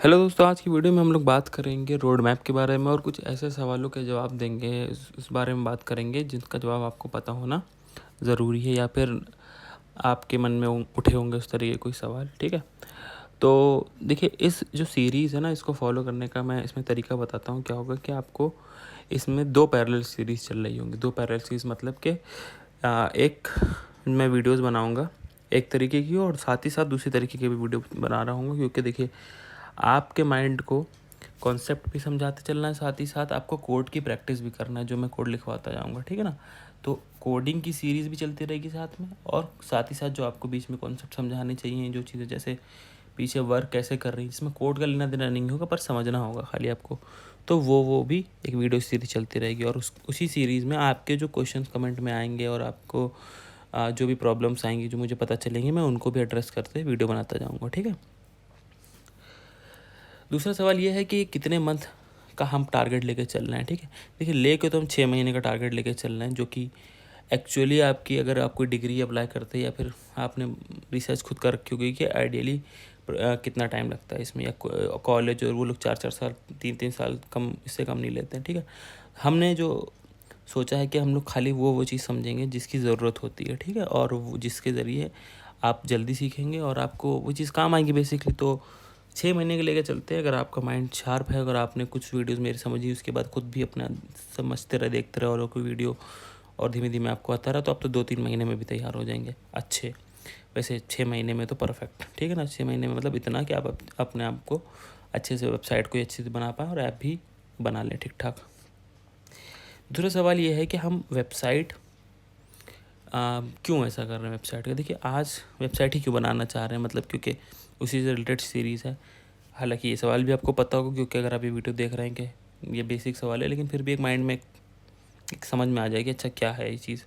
Hello दोस्तों, आज की वीडियो में हम लोग बात करेंगे रोड मैप के बारे में और कुछ ऐसे सवालों के जवाब देंगे। इस बारे में बात करेंगे जिसका जवाब आपको पता होना ज़रूरी है या फिर आपके मन में उठे होंगे उस तरह के कोई सवाल। ठीक है, तो देखिए, इस जो सीरीज़ है ना, इसको फॉलो करने का मैं इसमें तरीका बताता हूँ। क्या होगा कि आपको इसमें 2 पैरेलल सीरीज़ चल रही होंगी। 2 पैरेलल सीरीज़ मतलब कि एक मैं वीडियोस बनाऊंगा एक तरीके की और साथ ही साथ दूसरी तरीके की भी वीडियो बना रहा हूँ, क्योंकि देखिए, आपके माइंड को कॉन्सेप्ट भी समझाते चलना है, साथ ही साथ आपको कोड की प्रैक्टिस भी करना है, जो मैं कोड लिखवाता जाऊँगा। ठीक है ना, तो कोडिंग की सीरीज़ भी चलती रहेगी साथ में, और साथ ही साथ जो आपको बीच में कॉन्सेप्ट समझाने चाहिए, जो चीज़ें जैसे पीछे वर्क कैसे कर रही है, जिसमें कोड का लेना देना नहीं होगा पर समझना होगा खाली आपको, तो वो भी एक वीडियो सीरीज चलती रहेगी। और उसी सीरीज़ में आपके जो क्वेश्चंस कमेंट में आएंगे और आपको जो भी प्रॉब्लम्स आएंगी, जो मुझे पता चलेंगे, मैं उनको भी एड्रेस करते वीडियो बनाता जाऊँगा। ठीक है, दूसरा सवाल ये है कि कितने मंथ का हम टारगेट लेके चल रहे हैं। ठीक है, देखिए, लेके तो हम 6 महीने का टारगेट लेके चल रहे हैं, जो कि एक्चुअली आपकी, अगर आप कोई डिग्री अप्लाई करते हैं या फिर आपने रिसर्च खुद कर रखी होगी कि आइडियली कितना टाइम लगता है इसमें, या कॉलेज और वो लोग 4-4 साल 3-3 साल कम, इससे कम नहीं लेते हैं। ठीक है, हमने जो सोचा है कि हम लोग खाली वो चीज़ समझेंगे जिसकी ज़रूरत होती है। ठीक है, और वो जिसके ज़रिए आप जल्दी सीखेंगे और आपको वो चीज़ काम आएगी बेसिकली। तो 6 महीने के लेकर चलते हैं। अगर आपका माइंड शार्प है, अगर आपने कुछ वीडियोस मेरी समझी, उसके बाद खुद भी अपना समझते रहे, देखते रहे और कोई वीडियो, और धीमे धीमे आपको आता रहा, तो आप तो 2-3 महीने में भी तैयार हो जाएंगे अच्छे। वैसे 6 महीने में तो परफेक्ट। ठीक है ना, 6 महीने में मतलब इतना कि आप अपने आप को अच्छे से, वेबसाइट को अच्छे से बना पाएँ और ऐप भी बना लें ठीक ठाक। दूसरा सवाल ये है कि हम वेबसाइट क्यों ऐसा कर रहे हैं वेबसाइट का। देखिए, आज वेबसाइट ही क्यों बनाना चाह रहे हैं, मतलब क्योंकि उसी से रिलेटेड सीरीज़ है। हालांकि ये सवाल भी आपको पता होगा, क्योंकि अगर आप ये वीडियो देख रहे हैं कि ये बेसिक सवाल है, लेकिन फिर भी एक माइंड में एक समझ में आ जाएगी अच्छा क्या है ये चीज़।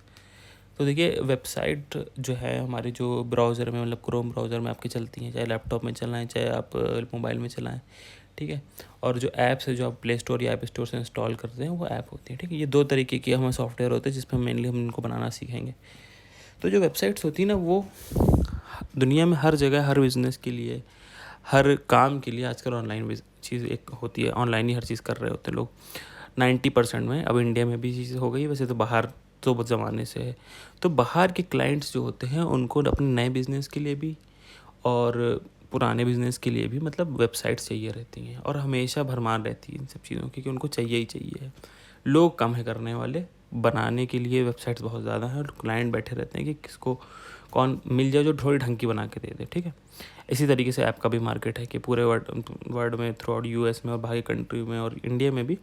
तो देखिए, वेबसाइट जो है हमारे जो ब्राउज़र में, मतलब क्रोम ब्राउज़र में आपके चलती हैं, चाहे लैपटॉप में चलाएं चाहे आप मोबाइल में चलाएं। ठीक है, और जो ऐप्स है जो आप प्ले स्टोर या ऐप स्टोर से इंस्टॉल करते हैं, वो ऐप होती है। ठीक है, ये 2 तरीके की हमें सॉफ्टवेयर होते हैं जिसमें मेनली हम इनको बनाना सीखेंगे। तो जो वेबसाइट्स होती है ना, वो दुनिया में हर जगह, हर बिज़नेस के लिए, हर काम के लिए आजकल ऑनलाइन चीज़ एक होती है। ऑनलाइन ही हर चीज़ कर रहे होते हैं लोग 90% में। अब इंडिया में भी चीज़ हो गई, वैसे तो बाहर तो बहुत ज़माने से है। तो बाहर के क्लाइंट्स जो होते हैं, उनको अपने नए बिज़नेस के लिए भी और पुराने बिज़नेस के लिए भी, मतलब वेबसाइट्स चाहिए रहती हैं, और हमेशा भरमार रहती है इन सब चीज़ों की, कि उनको चाहिए ही चाहिए। लोग कम है करने वाले, बनाने के लिए वेबसाइट्स बहुत ज़्यादा हैं, और क्लाइंट बैठे रहते हैं कि किसको कौन मिल जाए जो थोड़ी ढंग की बना के दे दे। ठीक है, इसी तरीके से ऐप का भी मार्केट है कि पूरे वर्ल्ड में, थ्रू आउट यूएस में और बाकी कंट्री में और इंडिया में भी,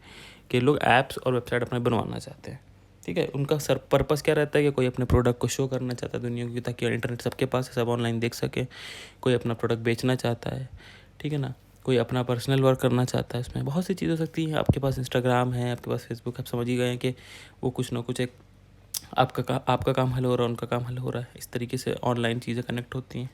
कि लोग ऐप्स और वेबसाइट अपने बनवाना चाहते हैं। ठीक है, उनका सर पर्पस क्या रहता है कि कोई अपने प्रोडक्ट को शो करना चाहता है दुनिया को, ताकि इंटरनेट सबके पास है, सब ऑनलाइन देख सके। कोई अपना प्रोडक्ट बेचना चाहता है, ठीक है ना, कोई अपना पर्सनल वर्क करना चाहता है। इसमें बहुत सी चीज़ हो सकती हैं। आपके पास इंस्टाग्राम है, आपके पास फेसबुक, आप समझ ही गए हैं कि वो कुछ ना कुछ एक आपका काम हल हो रहा है, उनका काम हल हो रहा है। इस तरीके से ऑनलाइन चीज़ें कनेक्ट होती हैं।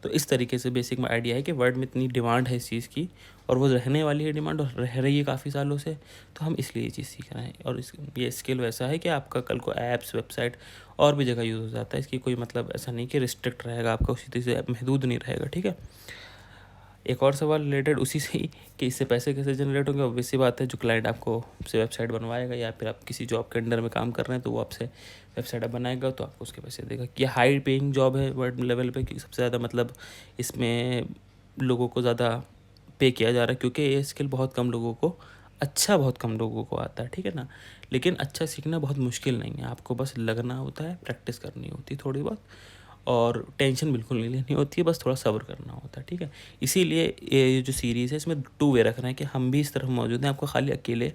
तो इस तरीके से बेसिक में आइडिया है कि वर्ल्ड में इतनी डिमांड है इस चीज़ की, और वो रहने वाली है डिमांड, और रह रही है काफ़ी सालों से। तो हम इसलिए ये चीज़ सीख रहे हैं, और ये स्किल वैसा है कि आपका कल को ऐप्स, वेबसाइट और भी जगह यूज़ हो जाता है। इसकी कोई मतलब ऐसा नहीं कि रिस्ट्रिक्ट रहेगा, आपका उसी तरह से महदूद नहीं रहेगा। ठीक है, एक और सवाल रिलेटेड उसी से ही, कि इससे पैसे कैसे जनरेट होंगे। ऑब्वियस सी बात है, जो क्लाइंट आपको से वेबसाइट बनवाएगा, या फिर आप किसी जॉब के अंडर में काम कर रहे हैं, तो वो आपसे वेबसाइट बनाएगा, तो आपको उसके पैसे देगा। कि हाई पेइंग जॉब है वर्ल्ड लेवल पे, क्योंकि सबसे ज़्यादा मतलब इसमें लोगों को ज़्यादा पे किया जा रहा है, क्योंकि ये स्किल बहुत कम लोगों को, बहुत कम लोगों को आता है। ठीक है ना, लेकिन अच्छा सीखना बहुत मुश्किल नहीं है, आपको बस लगना होता है, प्रैक्टिस करनी होती है थोड़ी बहुत, और टेंशन बिल्कुल नहीं लेनी होती है, बस थोड़ा सब्र करना होता है। ठीक है, इसीलिए ये जो सीरीज़ है, इसमें 2 वे रख रहे हैं कि हम भी इस तरफ मौजूद हैं। आपको खाली अकेले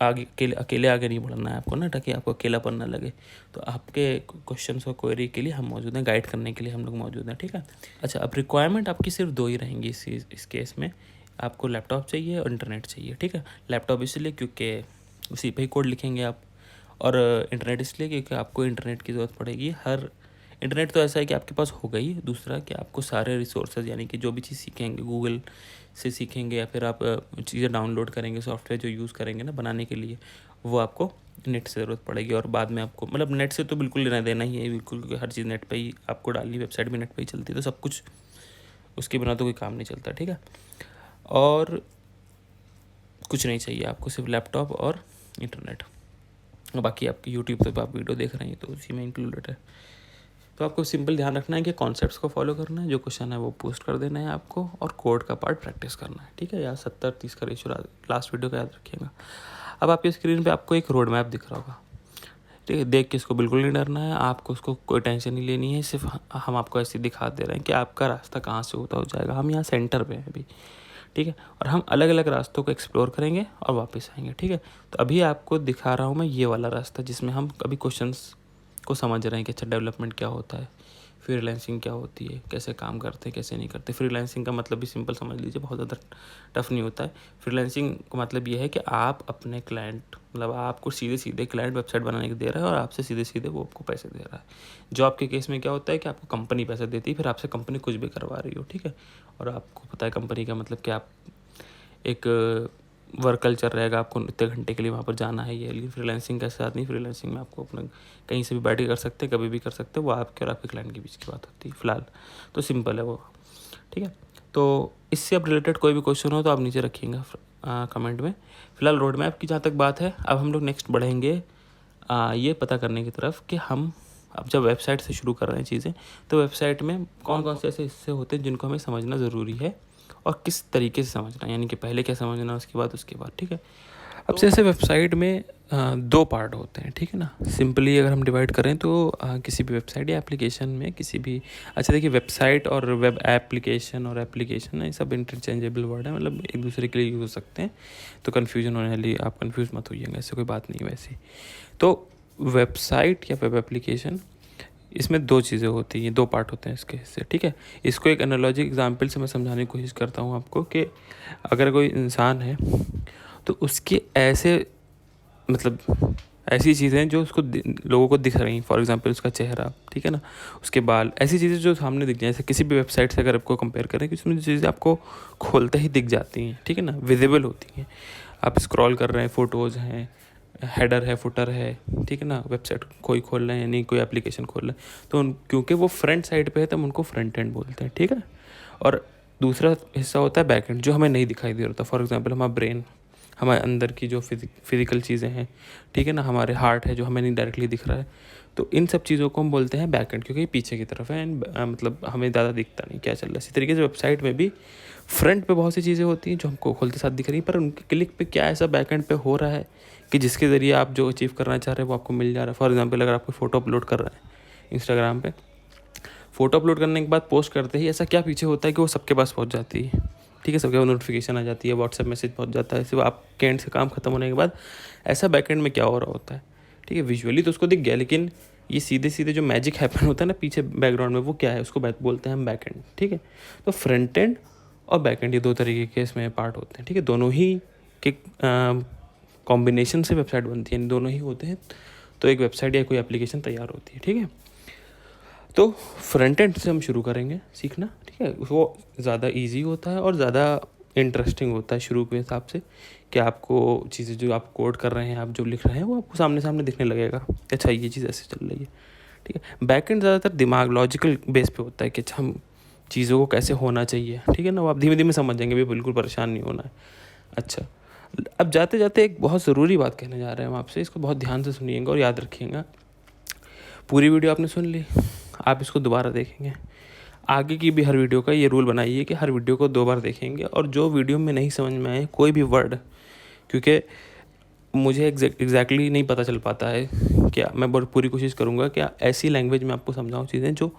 अकेले आगे नहीं बढ़ना है आपको ना, ताकि आपको अकेलापन ना लगे। तो आपके क्वेश्चंस और क्वेरी के लिए हम मौजूद हैं, गाइड करने के लिए हम लोग मौजूद हैं। ठीक है, अच्छा, अब रिक्वायरमेंट आपकी सिर्फ 2 ही रहेंगी इस केस में। आपको लैपटॉप चाहिए और इंटरनेट चाहिए। ठीक है, लैपटॉप इसलिए क्योंकि उसी पे ही कोड लिखेंगे आप, और इंटरनेट इसलिए क्योंकि आपको इंटरनेट की ज़रूरत पड़ेगी। हर इंटरनेट तो ऐसा है कि आपके पास हो गई, दूसरा कि आपको सारे रिसोर्सेज, यानी कि जो भी चीज़ सीखेंगे गूगल से सीखेंगे, या फिर आप चीज़ें डाउनलोड करेंगे, सॉफ्टवेयर जो यूज़ करेंगे ना बनाने के लिए, वो आपको नेट से ज़रूरत पड़ेगी। और बाद में आपको, मतलब नेट से तो बिल्कुल लेना देना ही है, बिल्कुल, क्योंकि हर चीज़ नेट पे ही आपको डालनी, वेबसाइट भी नेट पे ही चलती है, तो सब कुछ उसके बिना तो कोई काम नहीं चलता, ठीक है। और कुछ नहीं चाहिए आपको, सिर्फ लैपटॉप और इंटरनेट, और बाकी आपकी यूट्यूब पे आप वीडियो देख रहे हैं तो उसी में इंक्लूडेड है। तो आपको सिंपल ध्यान रखना है कि कॉन्सेप्ट्स को फॉलो करना है, जो क्वेश्चन है वो पोस्ट कर देना है आपको, और कोड का पार्ट प्रैक्टिस करना है, ठीक है। या 70-30 का रेशियो लास्ट वीडियो का याद रखिएगा। अब आपकी स्क्रीन पे आपको एक रोड मैप दिख रहा होगा, ठीक है। देख के इसको बिल्कुल नहीं डरना है, आपको उसको कोई टेंशन नहीं लेनी है, सिर्फ हम आपको ऐसे दिखा दे रहे हैं कि आपका रास्ता कहाँ से होता हो जाएगा। हम यहाँ सेंटर पे हैं अभी, ठीक है, और हम अलग अलग रास्तों को एक्सप्लोर करेंगे और वापस आएंगे, ठीक है। तो अभी आपको दिखा रहा हूँ मैं ये वाला रास्ता, जिसमें हम अभी क्वेश्चंस को समझ रहे हैं कि अच्छा डेवलपमेंट क्या होता है, फ्रीलांसिंग क्या होती है, कैसे काम करते हैं, कैसे नहीं करते। फ्रीलांसिंग का मतलब भी सिंपल समझ लीजिए, बहुत ज़्यादा टफ नहीं होता है। फ्रीलांसिंग का मतलब ये है कि आप अपने क्लाइंट, मतलब आपको सीधे सीधे क्लाइंट वेबसाइट बनाने के दे रहा है और आपसे सीधे सीधे वो आपको पैसे दे रहा है। जॉब के केस में क्या होता है कि आपको कंपनी पैसे देती है, फिर आपसे कंपनी कुछ भी करवा रही हो, ठीक है। और आपको पता है कंपनी का मतलब कि आप एक वर्क कल्चर रहेगा, आपको इतने घंटे के लिए वहाँ पर जाना है ये। लेकिन फ्रीलांसिंग का साथ नहीं, फ्रीलांसिंग में आपको अपना कहीं से भी बैठ के कर सकते हैं, कभी भी कर सकते हैं, वो आपके और आपके क्लाइंट के बीच की बात होती है फ़िलहाल। तो सिंपल है वो, ठीक है। तो इससे अब रिलेटेड कोई भी क्वेश्चन हो तो आप नीचे रखिएगा कमेंट में। फ़िलहाल रोड मैप की जहाँ तक बात है, अब हम लोग नेक्स्ट बढ़ेंगे ये पता करने की तरफ कि हम अब जब वेबसाइट से शुरू कर रहे हैं चीज़ें, तो वेबसाइट में कौन कौन से ऐसे हिस्से होते हैं जिनको हमें समझना ज़रूरी है, और किस तरीके से समझना, यानी कि पहले क्या समझना उसके बाद, ठीक है। अब जैसे वेबसाइट में दो पार्ट होते हैं, ठीक है ना। सिंपली अगर हम डिवाइड करें तो किसी भी वेबसाइट या एप्लीकेशन में किसी भी, अच्छा देखिए, वेबसाइट और वेब एप्लीकेशन और एप्लीकेशन ये सब इंटरचेंजेबल वर्ड है, मतलब एक दूसरे के लिए यूज़ हो सकते हैं, तो कन्फ्यूजन होने वाली, आप कन्फ्यूज़ मत होइएगा, ऐसे कोई बात नहीं है वैसी। तो वेबसाइट या वेब एप्लीकेशन, इसमें दो चीज़ें होती हैं, दो पार्ट होते हैं इसके हिस्से, ठीक है। इसको एक एनालॉजी एग्जांपल से मैं समझाने की कोशिश करता हूँ आपको कि अगर कोई इंसान है तो उसके ऐसे, मतलब ऐसी चीज़ें जो उसको लोगों को दिख रही हैं, फॉर एग्जांपल उसका चेहरा, ठीक है ना, उसके बाल, ऐसी चीज़ें जो सामने दिख जाए। जैसे किसी भी वेबसाइट से अगर आपको कंपेयर करें कि उसमें जो चीज़ें आपको खोलते ही दिख जाती हैं, ठीक है ना, विजिबल होती हैं। आप स्क्रॉल कर रहे हैं, फ़ोटोज़ हैं, हेडर है, फुटर है, ठीक है ना, वेबसाइट कोई खोल रहे हैं, यानी कोई एप्लीकेशन खोल रहे हैं, तो क्योंकि वो फ्रंट साइड पे है तब उनको फ्रंट एंड बोलते हैं, ठीक है। और दूसरा हिस्सा होता है बैक एंड, जो हमें नहीं दिखाई दे रहा था। फॉर एग्जांपल हमारा ब्रेन, हमारे अंदर की जो फिजिकल चीज़ें हैं, ठीक है ना, हमारे हार्ट है जो हमें नहीं डायरेक्टली दिख रहा है, तो इन सब चीज़ों को हम बोलते हैं बैक एंड, क्योंकि पीछे की तरफ है एंड मतलब हमें ज़्यादा दिखता नहीं क्या चल रहा है। इसी तरीके से वेबसाइट में भी फ्रंट पे बहुत सी चीज़ें होती हैं जो हमको खोलते साथ दिख रही हैं, पर उनके क्लिक पे क्या ऐसा बैक एंड पे हो रहा है कि जिसके ज़रिए आप जो अचीव करना चाह रहे हैं वो आपको मिल जा रहा है। फॉर एग्जांपल अगर आपको फ़ोटो अपलोड कर रहे हैं इंस्टाग्राम पे, फ़ोटो अपलोड करने के बाद पोस्ट करते ही ऐसा क्या पीछे होता है कि वो सबके पास पहुंच जाती है, ठीक है, सबके पास नोटिफिकेशन आ जाती है, व्हाट्सएप मैसेज पहुंच जाता है। सिर्फ आपके एंड से काम खत्म होने के बाद ऐसा बैक एंड में क्या हो रहा होता है, ठीक है। विजुअली तो उसको दिख गया, लेकिन ये सीधे सीधे जो मैजिक हैपन होता है ना पीछे बैकग्राउंड में, वो क्या है, उसको बोलते हैं हम बैक एंड, ठीक है। तो फ्रंट एंड और बैक एंड, ये दो तरीके के इसमें पार्ट होते हैं, ठीक है। दोनों ही के कॉम्बिनेशन से वेबसाइट बनती है, दोनों ही होते हैं तो एक वेबसाइट या कोई एप्लीकेशन तैयार होती है, ठीक है। तो फ्रंट एंड से हम शुरू करेंगे सीखना, ठीक है। वो ज़्यादा इजी होता है और ज़्यादा इंटरेस्टिंग होता है शुरू के हिसाब से, कि आपको चीज़ें जो आप कोड कर रहे हैं, आप जो लिख रहे हैं, वो आपको सामने सामने दिखने लगेगा, अच्छा ये चीज़ ऐसे चल रही है, ठीक है। बैक एंड ज़्यादातर दिमाग, लॉजिकल बेस पे होता है कि अच्छा हम चीज़ों को कैसे होना चाहिए, ठीक है ना, वो आप धीमे धीमे समझ जाएंगे, भी बिल्कुल परेशान नहीं होना है। अच्छा, अब जाते जाते एक बहुत ज़रूरी बात कहने जा रहे हैं हम आपसे, इसको बहुत ध्यान से सुनिएगा और याद रखिएगा। पूरी वीडियो आपने सुन ली, आप इसको दोबारा देखेंगे। आगे की भी हर वीडियो का ये रूल बनाइए कि हर वीडियो को 2 बार देखेंगे, और जो वीडियो में नहीं समझ में आए कोई भी वर्ड, क्योंकि मुझे एग्जैक्टली नहीं पता चल पाता है, क्या मैं पूरी कोशिश करूँगा कि ऐसी लैंग्वेज में आपको समझाऊँ चीज़ें जो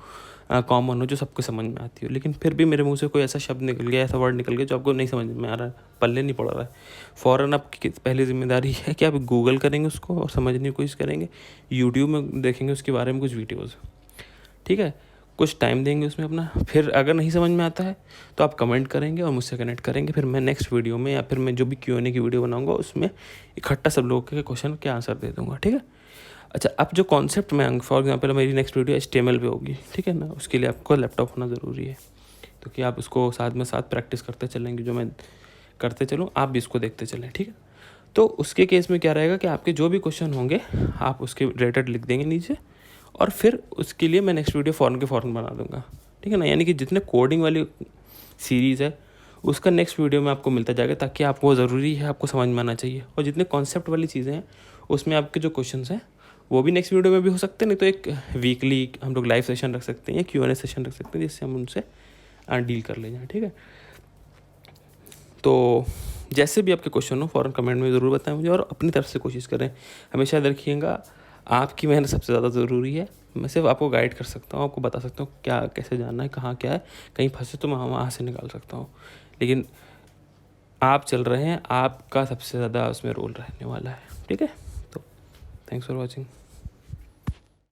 कॉमन हो, जो सबको समझ में आती हो। लेकिन फिर भी मेरे मुंह से कोई ऐसा शब्द निकल गया, ऐसा वर्ड निकल गया जो आपको नहीं समझ में आ रहा है, पल्ले नहीं पड़ रहा है, फ़ौरन आपकी पहली जिम्मेदारी है कि आप गूगल करेंगे उसको और समझने की कोशिश करेंगे, यूट्यूब में देखेंगे उसके बारे में कुछ वीडियोज़, ठीक है, कुछ टाइम देंगे उसमें अपना। फिर अगर नहीं समझ में आता है तो आप कमेंट करेंगे और मुझसे कनेक्ट करेंगे, फिर मैं नेक्स्ट वीडियो में या फिर मैं जो भी Q&A की वीडियो बनाऊंगा उसमें इकट्ठा सब लोगों के क्वेश्चन के आंसर दे दूंगा, ठीक है। अच्छा, अब जो कॉन्सेप्ट में, फॉर एग्जांपल मेरी नेक्स्ट वीडियो HTML पे होगी, ठीक है ना, उसके लिए आपको लैपटॉप होना ज़रूरी है, तो कि आप उसको साथ में साथ प्रैक्टिस करते चलेंगे, जो मैं करते चलूँ आप भी इसको देखते चलें, ठीक है। तो उसके केस में क्या रहेगा कि आपके जो भी क्वेश्चन होंगे आप उसके रिलेटेड लिख देंगे नीचे, और फिर उसके लिए मैं नेक्स्ट वीडियो फ़ौरन के फ़ौरन बना दूंगा, ठीक है ना। यानी कि जितने कोडिंग वाली सीरीज़ है उसका नेक्स्ट वीडियो में आपको मिलता जाएगा, ताकि आपको ज़रूरी है, आपको समझ में आना चाहिए। और जितने कॉन्सेप्ट वाली चीज़ें हैं उसमें आपके जो क्वेश्चंस हैं वो भी नेक्स्ट वीडियो में भी हो सकते हैं, नहीं तो एक वीकली हम लोग लाइव सेशन रख सकते हैं या Q&A सेशन रख सकते हैं, जिससे हम उनसे डील कर ले जाएँ, ठीक है। तो जैसे भी आपके क्वेश्चन हो फ़ौरन कमेंट में ज़रूर बताएं मुझे, और अपनी तरफ से कोशिश करें। हमेशा याद रखिएगा आपकी मेहनत सबसे ज़्यादा ज़रूरी है। मैं सिर्फ आपको गाइड कर सकता हूँ, आपको बता सकता हूँ क्या कैसे जानना है, कहाँ क्या है। कहीं फंसे तो मैं वहाँ से निकाल सकता हूँ, लेकिन आप चल रहे हैं, आपका सबसे ज़्यादा उसमें रोल रहने वाला है, ठीक है। तो थैंक्स फॉर वॉचिंग।